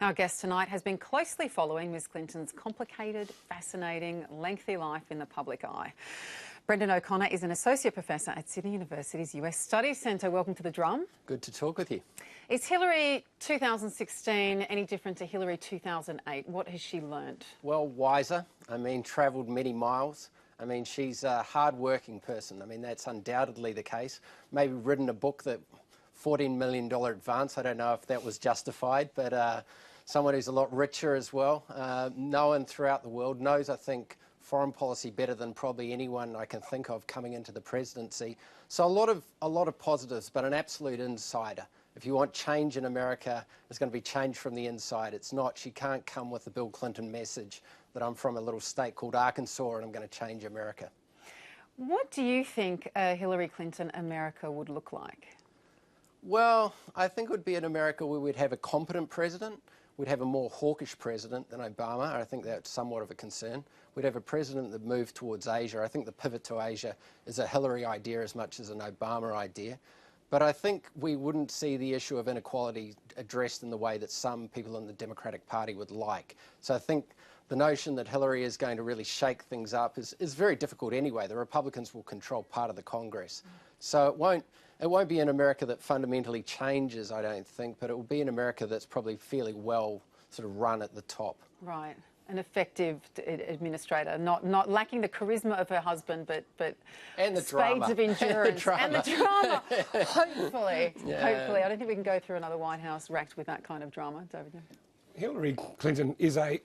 Our guest tonight has been closely following Ms Clinton's complicated, fascinating, lengthy life in the public eye. Brendan O'Connor is an Associate Professor at Sydney University's US Studies Centre. Welcome to The Drum. Good to talk with you. Is Hillary 2016 any different to Hillary 2008? What has she learnt? Well, wiser. Travelled many miles. She's a hard-working person. That's undoubtedly the case. Maybe written a book that $14 million advance. I don't know if that was justified, but someone who's a lot richer as well. Known throughout the world, knows, I think, foreign policy better than probably anyone I can think of coming into the presidency. So a lot of positives, but an absolute insider. If you want change in America, it's going to be change from the inside. It's not, she can't come with the Bill Clinton message that I'm from a little state called Arkansas and I'm going to change America. What do you think Hillary Clinton America would look like? Well, I think it would be an America where we'd have a competent president. We'd have a more hawkish president than Obama. I think that's somewhat of a concern. We'd have a president that moved towards Asia. I think the pivot to Asia is a Hillary idea as much as an Obama idea. But I think we wouldn't see the issue of inequality addressed in the way that some people in the Democratic Party would like. So I think the notion that Hillary is going to really shake things up is very difficult anyway. The Republicans will control part of the Congress. So it won't be an America that fundamentally changes, I don't think, but it will be an America that's probably fairly well sort of run at the top. Right. An effective administrator, not lacking the charisma of her husband, but and the spades drama. of endurance and the drama. Hopefully, yeah. Hopefully. I don't think we can go through another White House racked with that kind of drama, David. Hillary Clinton is a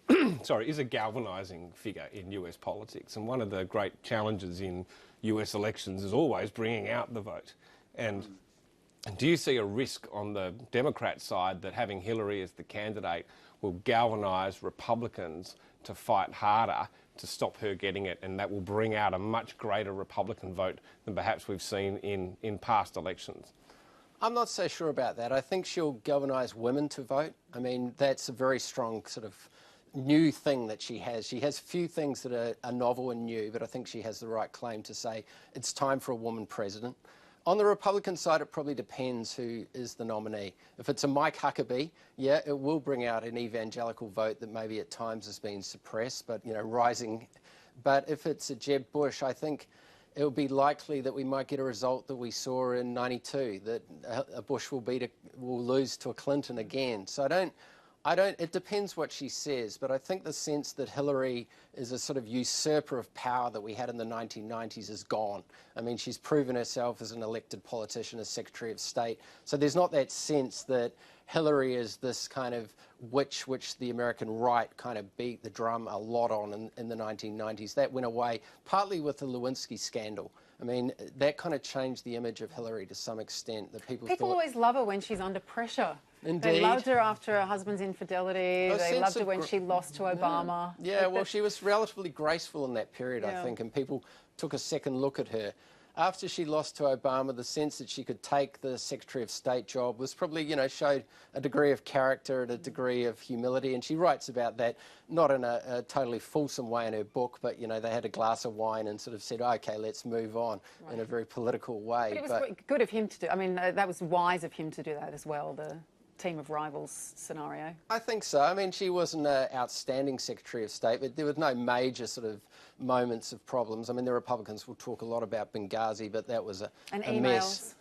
galvanising figure in US politics, and one of the great challenges in US elections is always bringing out the vote. And do you see a risk on the Democrat side that having Hillary as the candidate will galvanise Republicans to fight harder to stop her getting it, and that will bring out a much greater Republican vote than perhaps we've seen in past elections? I'm not so sure about that. I think she'll galvanise women to vote. That's a very strong sort of new thing that she has. She has few things that are novel and new, but I think she has the right claim to say it's time for a woman president. On the Republican side, it probably depends who is the nominee. If it's a Mike Huckabee, yeah, it will bring out an evangelical vote that maybe at times has been suppressed, but, rising. But if it's a Jeb Bush, I think it will be likely that we might get a result that we saw in '92, that a Bush will lose to a Clinton again. So it depends what she says, but I think the sense that Hillary is a sort of usurper of power that we had in the 1990s is gone. She's proven herself as an elected politician, as Secretary of State. So there's not that sense that Hillary is this kind of witch which the American right kind of beat the drum a lot on in the 1990s. That went away, partly with the Lewinsky scandal. That kind of changed the image of Hillary to some extent. That people always love her when she's under pressure. Indeed. They loved her after her husband's infidelity. They loved her when she lost to Obama. Yeah, well, she was relatively graceful in that period, I think, and people took a second look at her. After she lost to Obama, the sense that she could take the Secretary of State job was probably, showed a degree of character and a degree of humility. And she writes about that, not in a totally fulsome way in her book, but, they had a glass of wine and sort of said, OK, let's move on in a very political way. But it was good of him to do. That was wise of him to do that as well, the team of rivals scenario. I think so. She wasn't an outstanding Secretary of State, but there was no major sort of moments of problems. The Republicans will talk a lot about Benghazi, but that was a mess.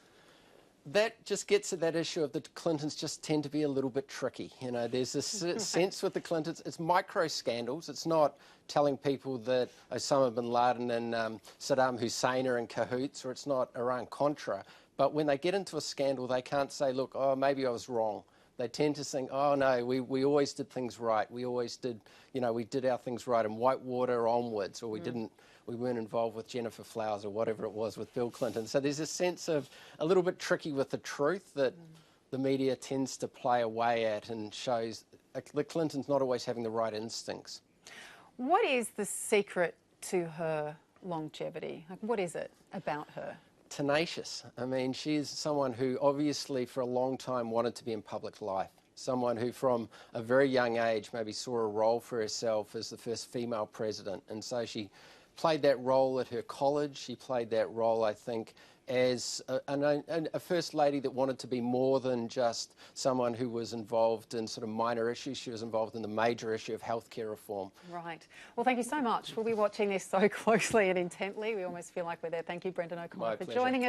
That just gets at that issue of the Clintons just tend to be a little bit tricky. There's this sense with the Clintons, it's micro scandals. It's not telling people that Osama bin Laden and Saddam Hussein are in cahoots, or it's not Iran-Contra. But when they get into a scandal, they can't say, look, oh, maybe I was wrong. They tend to think, oh, no, we always did things right. We always did, we did our things right in Whitewater onwards, or we weren't involved with Jennifer Flowers or whatever it was with Bill Clinton. So there's a sense of a little bit tricky with the truth that the media tends to play away at and shows the Clintons not always having the right instincts. What is the secret to her longevity? What is it about her? Tenacious. She's someone who obviously for a long time wanted to be in public life. Someone who from a very young age maybe saw a role for herself as the first female president. And so she played that role at her college. She played that role, I think, as a First Lady that wanted to be more than just someone who was involved in sort of minor issues. She was involved in the major issue of healthcare reform. Right. Well, thank you so much. We'll be watching this so closely and intently. We almost feel like we're there. Thank you, Brendan O'Connor, for joining us.